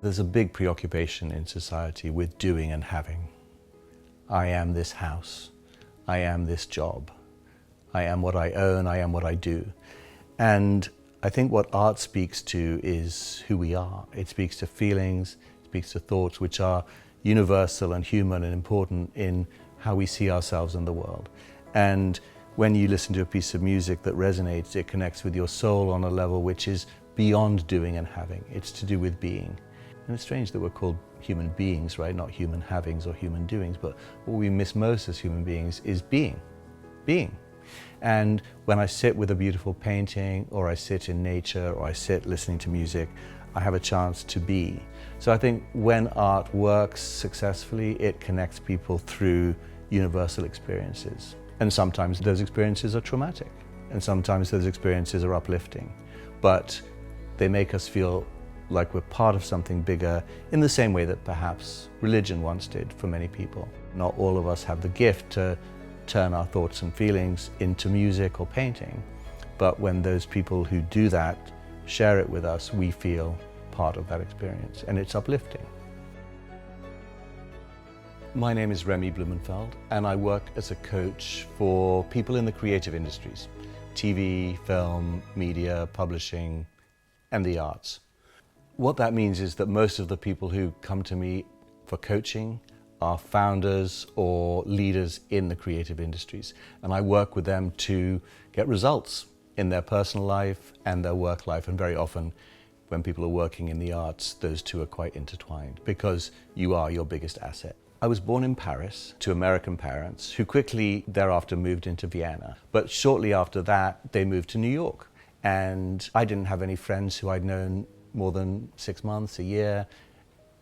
There's a big preoccupation in society with doing and having. I am this house. I am this job. I am what I own. I am what I do. And I think what art speaks to is who we are. It speaks to feelings, it speaks to thoughts which are universal and human and important in how we see ourselves in the world. And when you listen to a piece of music that resonates, it connects with your soul on a level which is beyond doing and having. It's to do with being. And it's strange that we're called human beings, right? Not human havings or human doings, but what we miss most as human beings is being. Being. And when I sit with a beautiful painting, or I sit in nature, or I sit listening to music, I have a chance to be. So I think when art works successfully, it connects people through universal experiences. And sometimes those experiences are traumatic, and sometimes those experiences are uplifting. But they make us feel like we're part of something bigger in the same way that perhaps religion once did for many people. Not all of us have the gift to turn our thoughts and feelings into music or painting, but when those people who do that share it with us, we feel part of that experience, and it's uplifting. My name is Rémy Blumenfeld, and I work as a coach for people in the creative industries: TV, film, media, publishing, and the arts. What that means is that most of the people who come to me for coaching are founders or leaders in the creative industries, and I work with them to get results in their personal life and their work life. And very often when people are working in the arts, those two are quite intertwined because you are your biggest asset. I was born in Paris to American parents who quickly thereafter moved into Vienna, but shortly after that they moved to New York, and I didn't have any friends who I'd known more than 6 months, a year,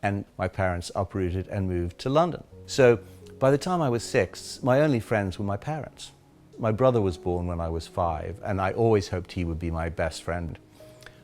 and my parents uprooted and moved to London. So by the time I was 6, my only friends were my parents. My brother was born when I was 5, and I always hoped he would be my best friend.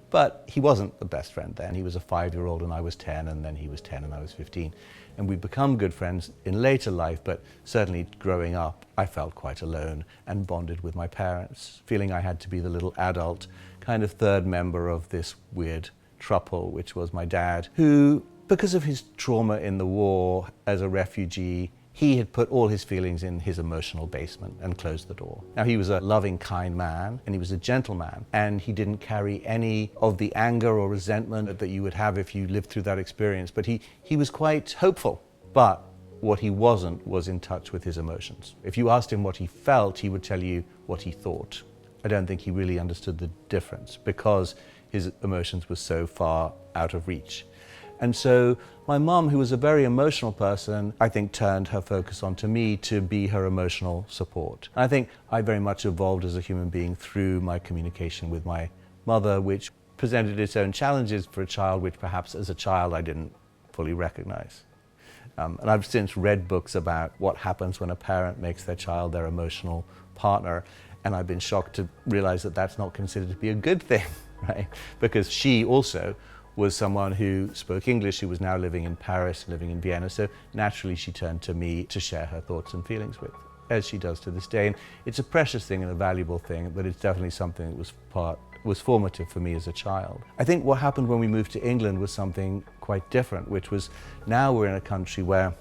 But he wasn't the best friend then. He was a 5-year-old and I was 10, and then he was 10 and I was 15. And we'd become good friends in later life, but certainly growing up, I felt quite alone and bonded with my parents, feeling I had to be the little adult, kind of third member of this weird throuple, which was my dad, who, because of his trauma in the war as a refugee, he had put all his feelings in his emotional basement and closed the door. Now, he was a loving, kind man, and he was a gentleman, and he didn't carry any of the anger or resentment that you would have if you lived through that experience, but he was quite hopeful. But what he wasn't was in touch with his emotions. If you asked him what he felt, he would tell you what he thought. I don't think he really understood the difference because his emotions were so far out of reach. And so my mum, who was a very emotional person, I think turned her focus onto me to be her emotional support. And I think I very much evolved as a human being through my communication with my mother, which presented its own challenges for a child, which perhaps as a child I didn't fully recognize. And I've since read books about what happens when a parent makes their child their emotional partner, and I've been shocked to realize that that's not considered to be a good thing, right? Because she also was someone who spoke English, who was now living in Paris, living in Vienna, so naturally she turned to me to share her thoughts and feelings with, as she does to this day. And it's a precious thing and a valuable thing, but it's definitely something that was formative for me as a child. I think what happened when we moved to England was something quite different, which was now we're in a country where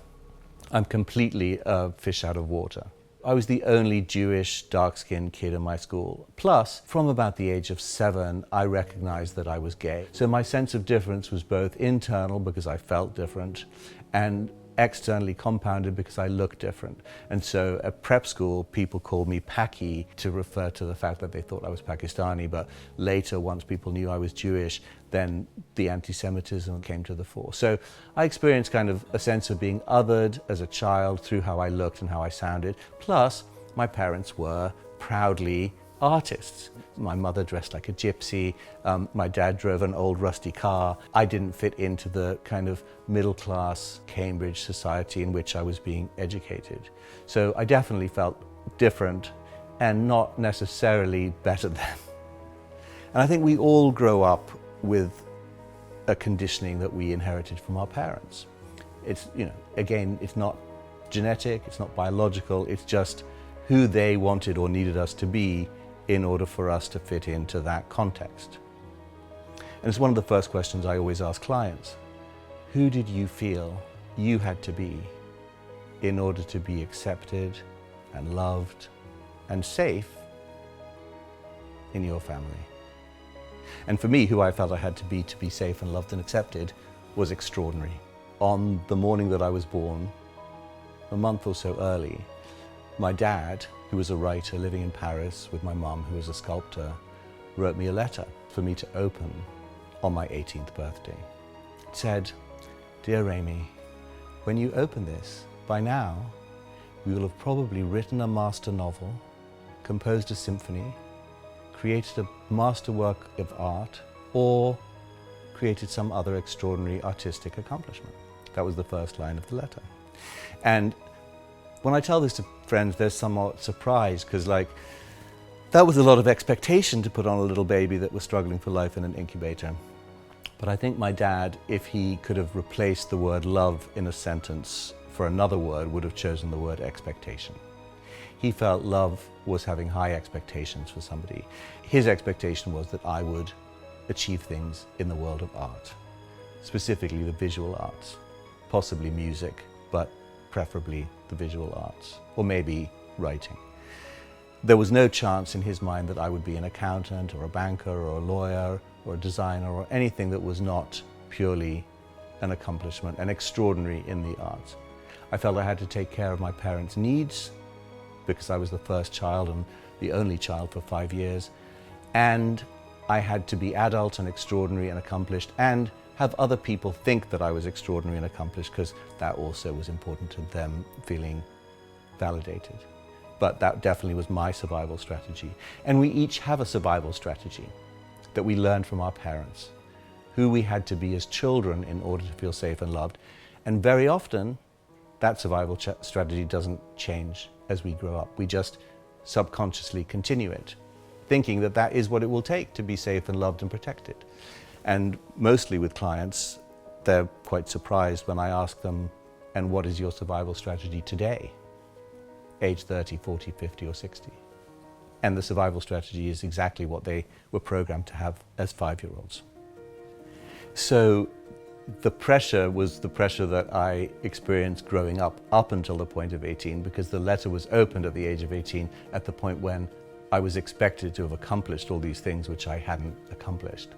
I'm completely a fish out of water. I was the only Jewish, dark-skinned kid in my school. Plus, from about the age of 7, I recognized that I was gay. So my sense of difference was both internal, because I felt different, and externally compounded because I looked different. And so at prep school, people called me Paki to refer to the fact that they thought I was Pakistani, but later, once people knew I was Jewish, then the anti-Semitism came to the fore. So I experienced kind of a sense of being othered as a child through how I looked and how I sounded. Plus, my parents were proudly artists. My mother dressed like a gypsy, my dad drove an old rusty car. I didn't fit into the kind of middle-class Cambridge society in which I was being educated. So I definitely felt different and not necessarily better than. And I think we all grow up with a conditioning that we inherited from our parents. It's, again, it's not genetic, it's not biological, it's just who they wanted or needed us to be in order for us to fit into that context. And it's one of the first questions I always ask clients. Who did you feel you had to be in order to be accepted and loved and safe in your family? And for me, who I felt I had to be safe and loved and accepted was extraordinary. On the morning that I was born, a month or so early, my dad, who was a writer living in Paris with my mum, who was a sculptor, wrote me a letter for me to open on my 18th birthday. It said, "Dear Rémy, when you open this, by now, we will have probably written a master novel, composed a symphony, created a masterwork of art, or created some other extraordinary artistic accomplishment." That was the first line of the letter. And when I tell this to friends, they're somewhat surprised, because that was a lot of expectation to put on a little baby that was struggling for life in an incubator. But I think my dad, if he could have replaced the word love in a sentence for another word, would have chosen the word expectation. He felt love was having high expectations for somebody. His expectation was that I would achieve things in the world of art, specifically the visual arts, possibly music, but preferably the visual arts, or maybe writing. There was no chance in his mind that I would be an accountant or a banker or a lawyer or a designer or anything that was not purely an accomplishment, an extraordinary in the arts. I felt I had to take care of my parents' needs because I was the first child and the only child for 5 years, and I had to be adult and extraordinary and accomplished and have other people think that I was extraordinary and accomplished, because that also was important to them feeling validated. But that definitely was my survival strategy. And we each have a survival strategy that we learned from our parents, who we had to be as children in order to feel safe and loved. And very often, that survival strategy doesn't change as we grow up. We just subconsciously continue it, thinking that that is what it will take to be safe and loved and protected. And mostly with clients, they're quite surprised when I ask them, "And what is your survival strategy today?" Age 30, 40, 50 or 60. And the survival strategy is exactly what they were programmed to have as 5-year-olds. So the pressure was the pressure that I experienced growing up until the point of 18, because the letter was opened at the age of 18, at the point when I was expected to have accomplished all these things which I hadn't accomplished.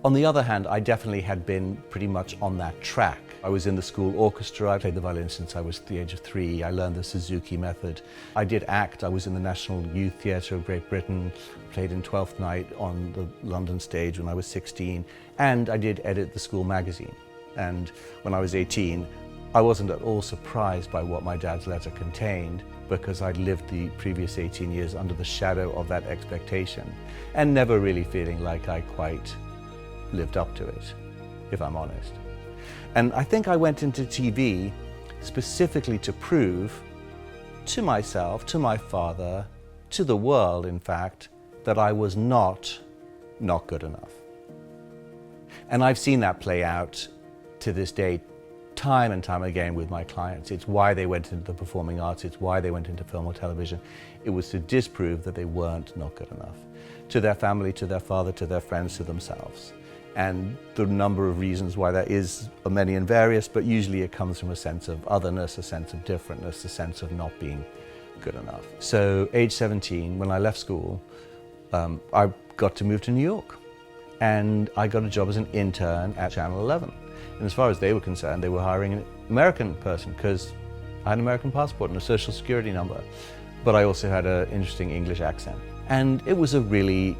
On the other hand, I definitely had been pretty much on that track. I was in the school orchestra. I played the violin since I was the age of 3. I learned the Suzuki method. I did act. I was in the National Youth Theatre of Great Britain, played in Twelfth Night on the London stage when I was 16, and I did edit the school magazine. And when I was 18, I wasn't at all surprised by what my dad's letter contained, because I'd lived the previous 18 years under the shadow of that expectation and never really feeling like I quite lived up to it, if I'm honest. And I think I went into TV specifically to prove to myself, to my father, to the world, in fact, that I was not good enough. And I've seen that play out to this day, time and time again with my clients. It's why they went into the performing arts, it's why they went into film or television. It was to disprove that they weren't not good enough, to their family, to their father, to their friends, to themselves. And the number of reasons why that is are many and various, but usually it comes from a sense of otherness, a sense of differentness, a sense of not being good enough. So age 17, when I left school, I got to move to New York, and I got a job as an intern at Channel 11. And as far as they were concerned, they were hiring an American person because I had an American passport and a social security number, but I also had an interesting English accent. And it was a really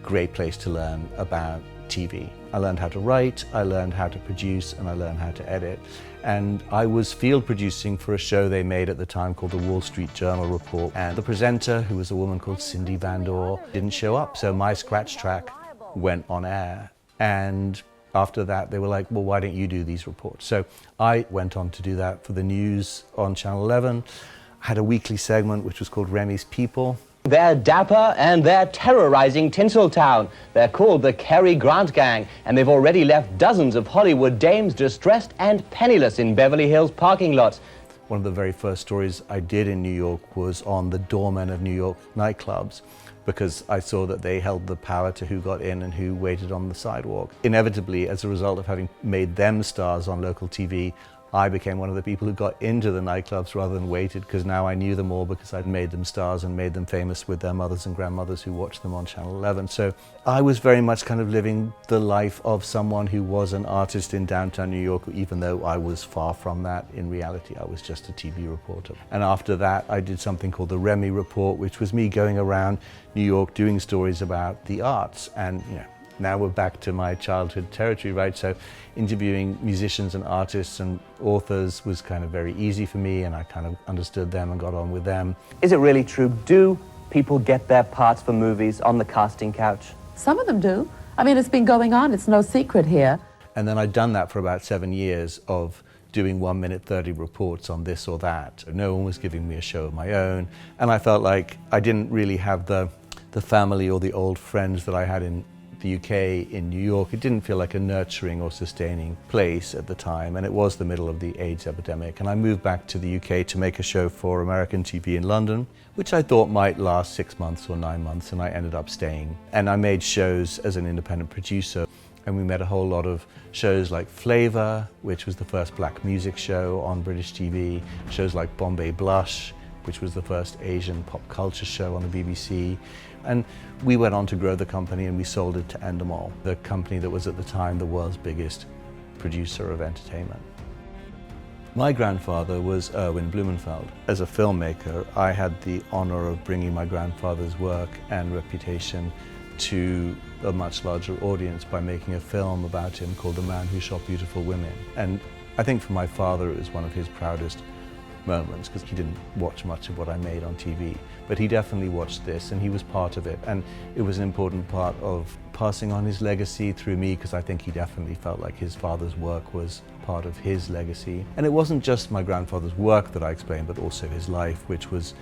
great place to learn about TV. I learned how to write, I learned how to produce, and I learned how to edit. And I was field producing for a show they made at the time called the Wall Street Journal Report. And the presenter, who was a woman called Cindy Van Dor, didn't show up. So my scratch track went on air. And after that, they were like, well, why don't you do these reports? So I went on to do that for the news on Channel 11. I had a weekly segment which was called Remy's People. They're dapper and they're terrorizing Tinseltown. They're called the Cary Grant Gang, and they've already left dozens of Hollywood dames distressed and penniless in Beverly Hills parking lots. One of the very first stories I did in New York was on the doormen of New York nightclubs, because I saw that they held the power to who got in and who waited on the sidewalk. Inevitably, as a result of having made them stars on local TV, I became one of the people who got into the nightclubs rather than waited, because now I knew them all because I'd made them stars and made them famous with their mothers and grandmothers who watched them on Channel 11. So I was very much kind of living the life of someone who was an artist in downtown New York, even though I was far from that. In reality, I was just a TV reporter. And after that, I did something called the Rémy Report, which was me going around New York doing stories about the arts. And now we're back to my childhood territory, right? So interviewing musicians and artists and authors was kind of very easy for me, and I kind of understood them and got on with them. Is it really true? Do people get their parts for movies on the casting couch? Some of them do. I mean, it's been going on. It's no secret here. And then I'd done that for about 7 years of doing 1 minute 30 reports on this or that. No one was giving me a show of my own. And I felt like I didn't really have the family or the old friends that I had in the UK, in New York. It didn't feel like a nurturing or sustaining place at the time, and it was the middle of the AIDS epidemic. And I moved back to the UK to make a show for American TV in London, which I thought might last 6 months or 9 months, and I ended up staying. And I made shows as an independent producer, and we made a whole lot of shows like Flavour, which was the first black music show on British TV, shows like Bombay Blush, which was the first Asian pop culture show on the BBC. And we went on to grow the company, and we sold it to Endemol, the company that was at the time the world's biggest producer of entertainment. My grandfather was Rémy Blumenfeld. As a filmmaker, I had the honor of bringing my grandfather's work and reputation to a much larger audience by making a film about him called The Man Who Shot Beautiful Women. And I think for my father, it was one of his proudest moments, because he didn't watch much of what I made on TV, but he definitely watched this, and he was part of it, and it was an important part of passing on his legacy through me, because I think he definitely felt like his father's work was part of his legacy. And it wasn't just my grandfather's work that I explained, but also his life, which was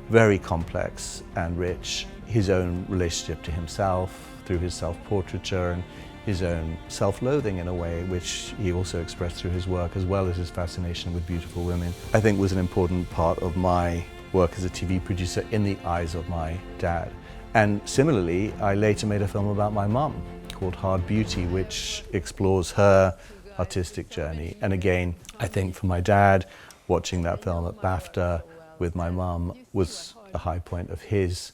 very complex and rich. His own relationship to himself through his self-portraiture, and his own self-loathing in a way, which he also expressed through his work, as well as his fascination with beautiful women, I think was an important part of my work as a TV producer in the eyes of my dad. And similarly, I later made a film about my mum called Hard Beauty, which explores her artistic journey. And again, I think for my dad, watching that film at BAFTA with my mum was a high point of his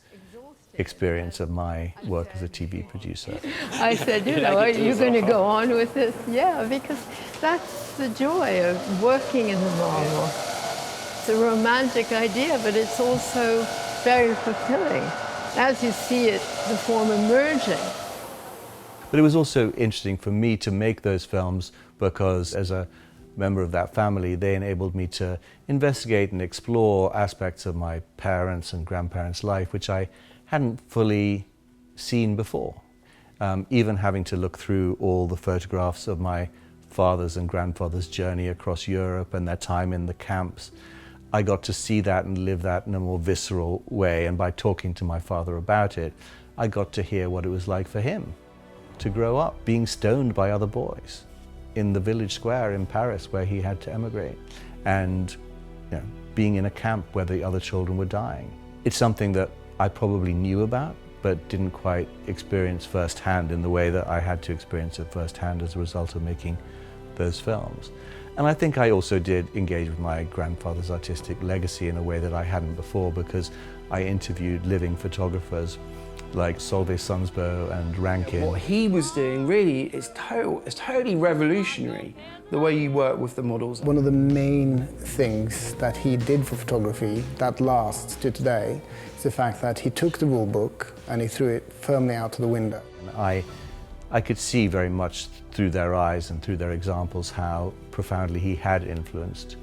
experience of my work as a TV producer. I said, are you going to go on with this? Yeah, because that's the joy of working in the novel. It's a romantic idea, but it's also very fulfilling. As you see it, the form emerging. But it was also interesting for me to make those films because as a member of that family, they enabled me to investigate and explore aspects of my parents' and grandparents' life, which I hadn't fully seen before. Even having to look through all the photographs of my father's and grandfather's journey across Europe and their time in the camps, I got to see that and live that in a more visceral way. And by talking to my father about it, I got to hear what it was like for him to grow up being stoned by other boys in the village square in Paris where he had to emigrate, and being in a camp where the other children were dying. It's something that I probably knew about, but didn't quite experience firsthand in the way that I had to experience it firsthand as a result of making those films. And I think I also did engage with my grandfather's artistic legacy in a way that I hadn't before, because I interviewed living photographers like Solveig Sundsbo and Rankin. What he was doing really is totally revolutionary, the way you work with the models. One of the main things that he did for photography that lasts to today is the fact that he took the rule book and he threw it firmly out of the window. I could see very much through their eyes and through their examples how profoundly he had influenced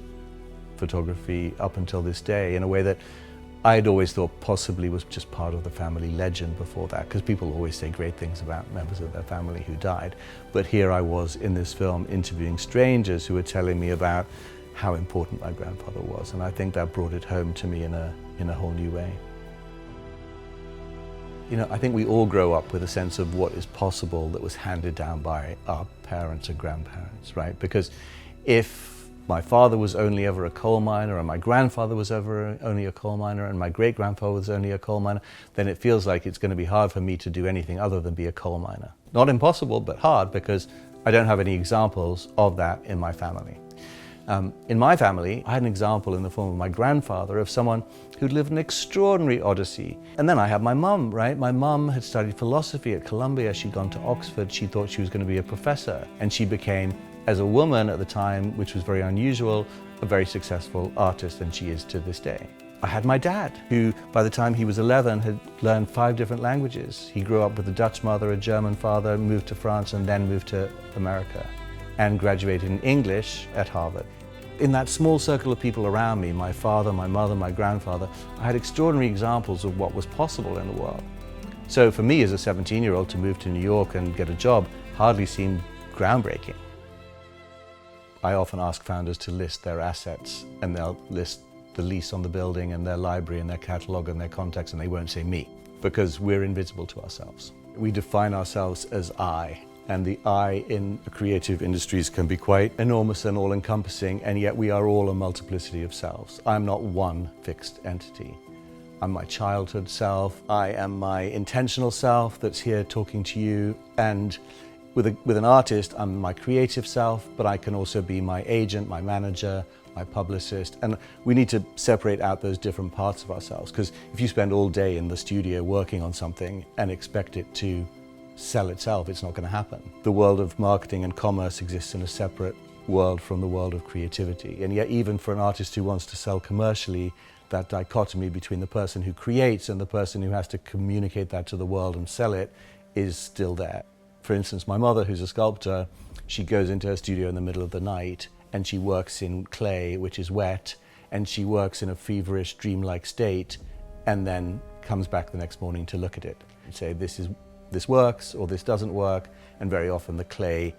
photography up until this day in a way that I had always thought possibly was just part of the family legend before that, because people always say great things about members of their family who died. But here I was in this film interviewing strangers who were telling me about how important my grandfather was, and I think that brought it home to me in a whole new way. I think we all grow up with a sense of what is possible that was handed down by our parents and grandparents, right? Because if my father was only ever a coal miner, and my grandfather was only a coal miner, and my great-grandfather was only a coal miner, then it feels like it's going to be hard for me to do anything other than be a coal miner. Not impossible, but hard, because I don't have any examples of that in my family. In my family, I had an example in the form of my grandfather of someone who'd lived an extraordinary odyssey. And then I have my mum, right? My mum had studied philosophy at Columbia. She'd gone to Oxford. She thought she was going to be a professor. And she became, as a woman at the time, which was very unusual, a very successful artist, and she is to this day. I had my dad, who by the time he was 11 had learned 5 different languages. He grew up with a Dutch mother, a German father, moved to France, and then moved to America, and graduated in English at Harvard. In that small circle of people around me, my father, my mother, my grandfather, I had extraordinary examples of what was possible in the world. So for me as a 17-year-old to move to New York and get a job hardly seemed groundbreaking. I often ask founders to list their assets, and they'll list the lease on the building and their library and their catalog and their contacts, and they won't say me, because we're invisible to ourselves. We define ourselves as I. And the I in the creative industries can be quite enormous and all-encompassing, and yet we are all a multiplicity of selves. I'm not one fixed entity. I'm my childhood self, I am my intentional self that's here talking to you, and with an artist, I'm my creative self, but I can also be my agent, my manager, my publicist, and we need to separate out those different parts of ourselves, because if you spend all day in the studio working on something and expect it to sell itself, it's not going to happen. The world of marketing and commerce exists in a separate world from the world of creativity. And yet even for an artist who wants to sell commercially, that dichotomy between the person who creates and the person who has to communicate that to the world and sell it is still there. For instance, my mother, who's a sculptor, she goes into her studio in the middle of the night and she works in clay, which is wet, and she works in a feverish, dreamlike state, and then comes back the next morning to look at it and say, this works or this doesn't work, and very often the clay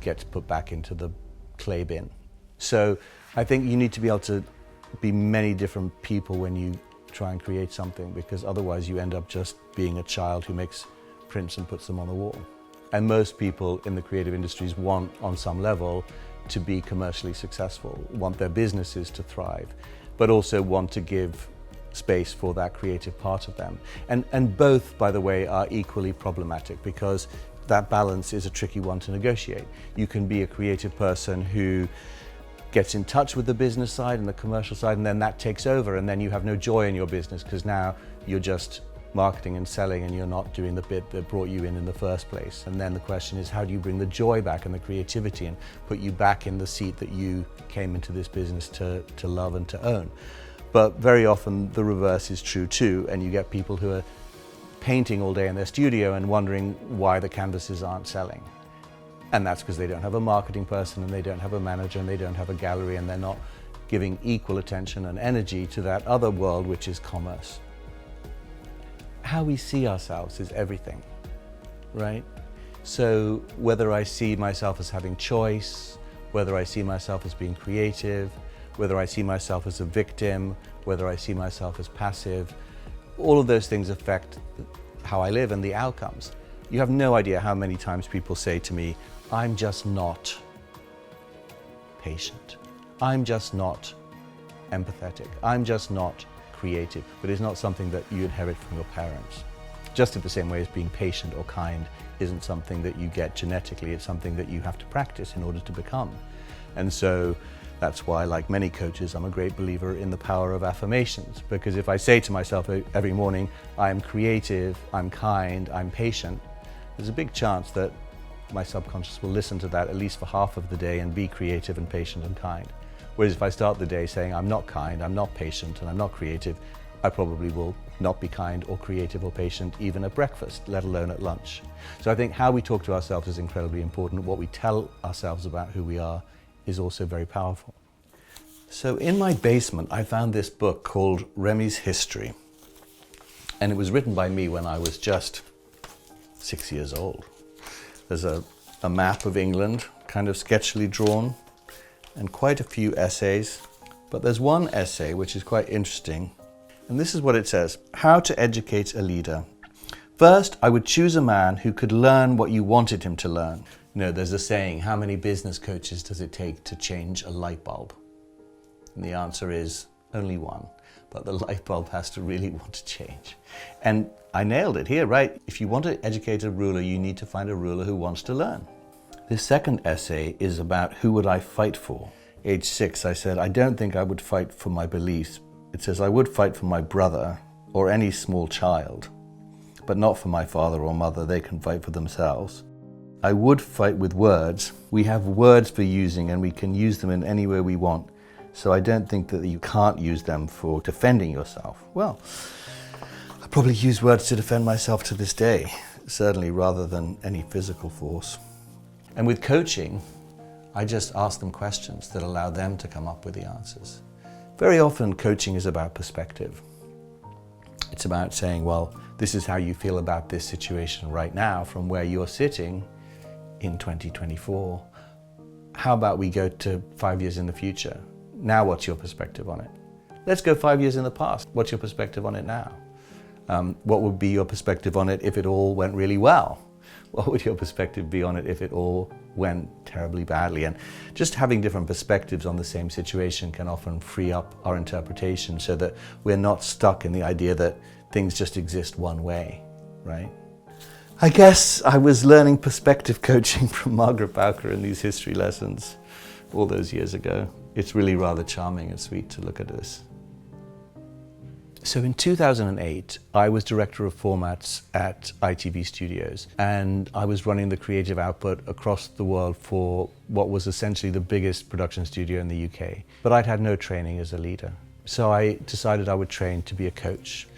gets put back into the clay bin. So I think you need to be able to be many different people when you try and create something, because otherwise you end up just being a child who makes prints and puts them on the wall. And most people in the creative industries want, on some level, to be commercially successful, want their businesses to thrive, but also want to give space for that creative part of them. And both, by the way, are equally problematic, because that balance is a tricky one to negotiate. You can be a creative person who gets in touch with the business side and the commercial side, and then that takes over, and then you have no joy in your business because now you're just marketing and selling and you're not doing the bit that brought you in the first place. And then the question is, how do you bring the joy back and the creativity and put you back in the seat that you came into this business to love and to own? But very often the reverse is true too, and you get people who are painting all day in their studio and wondering why the canvases aren't selling. And that's because they don't have a marketing person, and they don't have a manager, and they don't have a gallery, and they're not giving equal attention and energy to that other world, which is commerce. How we see ourselves is everything, right? So whether I see myself as having choice, whether I see myself as being creative, whether I see myself as a victim, whether I see myself as passive, all of those things affect how I live and the outcomes. You have no idea how many times people say to me, I'm just not patient. I'm just not empathetic. I'm just not creative. But it's not something that you inherit from your parents. Just in the same way as being patient or kind isn't something that you get genetically, it's something that you have to practice in order to become. And so that's why, like many coaches, I'm a great believer in the power of affirmations, because if I say to myself every morning, I'm creative, I'm kind, I'm patient, there's a big chance that my subconscious will listen to that at least for half of the day and be creative and patient and kind. Whereas if I start the day saying I'm not kind, I'm not patient, and I'm not creative, I probably will not be kind or creative or patient even at breakfast, let alone at lunch. So I think how we talk to ourselves is incredibly important. What we tell ourselves about who we are is also very powerful. So in my basement, I found this book called Rémy's History. And it was written by me when I was just 6 years old. There's a map of England, kind of sketchily drawn, and quite a few essays. But there's one essay which is quite interesting. And this is what it says: how to educate a leader. First, I would choose a man who could learn what you wanted him to learn. You know, there's a saying, how many business coaches does it take to change a light bulb? And the answer is only one, but the light bulb has to really want to change. And I nailed it here, right? If you want to educate a ruler, you need to find a ruler who wants to learn. This second essay is about who would I fight for. Age 6, I said, I don't think I would fight for my beliefs. It says, I would fight for my brother or any small child, but not for my father or mother. They can fight for themselves. I would fight with words. We have words for using and we can use them in any way we want. So I don't think that you can't use them for defending yourself. Well, I probably use words to defend myself to this day, certainly rather than any physical force. And with coaching, I just ask them questions that allow them to come up with the answers. Very often coaching is about perspective. It's about saying, well, this is how you feel about this situation right now from where you're sitting in 2024. How about we go to 5 years in the future? Now what's your perspective on it? Let's go 5 years in the past. What's your perspective on it now? What would be your perspective on it if it all went really well? What would your perspective be on it if it all went terribly badly? And just having different perspectives on the same situation can often free up our interpretation so that we're not stuck in the idea that things just exist one way, right? I guess I was learning perspective coaching from Margaret Bowker in these history lessons all those years ago. It's really rather charming and sweet to look at this. So in 2008, I was director of formats at ITV Studios, and I was running the creative output across the world for what was essentially the biggest production studio in the UK. But I'd had no training as a leader. So I decided I would train to be a coach.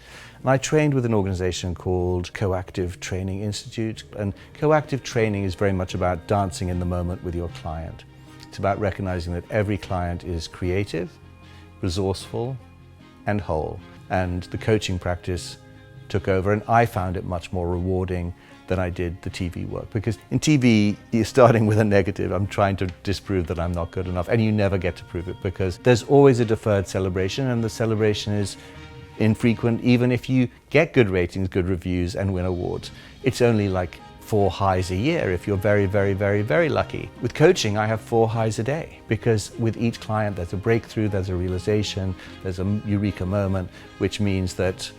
And I trained with an organization called Coactive Training Institute. And coactive training is very much about dancing in the moment with your client. It's about recognizing that every client is creative, resourceful, and whole. And the coaching practice took over, and I found it much more rewarding than I did the TV work. Because in TV, you're starting with a negative. I'm trying to disprove that I'm not good enough, and you never get to prove it because there's always a deferred celebration, and the celebration is infrequent. Even if you get good ratings, good reviews, and win awards, it's only like 4 highs a year if you're very, very, very, very lucky. With coaching, I have 4 highs a day because with each client there's a breakthrough, there's a realization, there's a eureka moment, which means that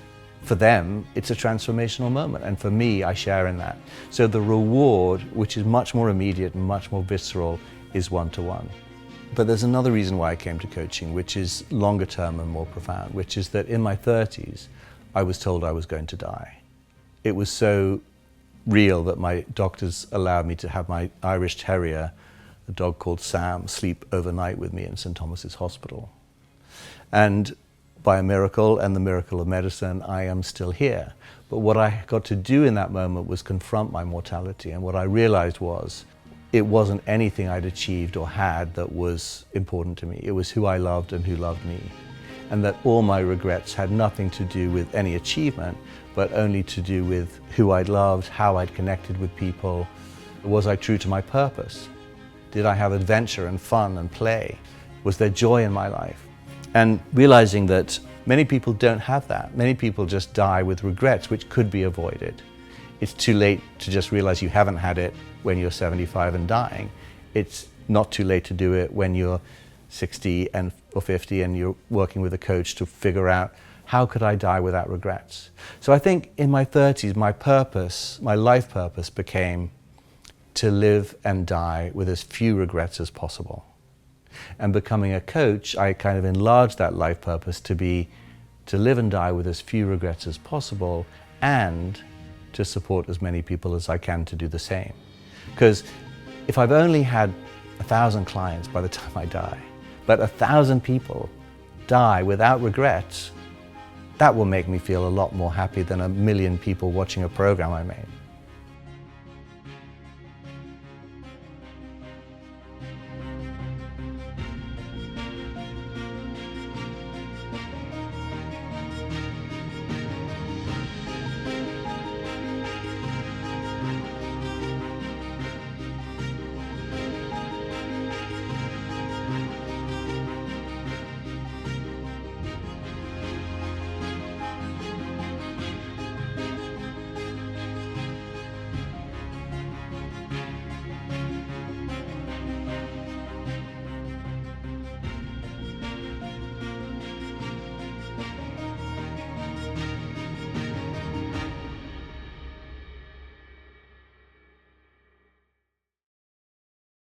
for them it's a transformational moment, and for me, I share in that. So the reward, which is much more immediate and much more visceral, is one-to-one. But there's another reason why I came to coaching, which is longer term and more profound, which is that in my 30s, I was told I was going to die. It was so real that my doctors allowed me to have my Irish Terrier, a dog called Sam, sleep overnight with me in St. Thomas's Hospital. And by a miracle and the miracle of medicine, I am still here. But what I got to do in that moment was confront my mortality. And what I realized was it wasn't anything I'd achieved or had that was important to me. It was who I loved and who loved me. And that all my regrets had nothing to do with any achievement, but only to do with who I'd loved, how I'd connected with people. Was I true to my purpose? Did I have adventure and fun and play? Was there joy in my life? And realizing that many people don't have that. Many people just die with regrets, which could be avoided. It's too late to just realize you haven't had it when you're 75 and dying. It's not too late to do it when you're 60 or 50 and you're working with a coach to figure out, how could I die without regrets? So I think in my 30s, my purpose, my life purpose became to live and die with as few regrets as possible. And becoming a coach, I kind of enlarged that life purpose to be to live and die with as few regrets as possible and to support as many people as I can to do the same. Because if I've only had 1,000 clients by the time I die, but 1,000 people die without regrets, that will make me feel a lot more happy than 1 million people watching a program I made.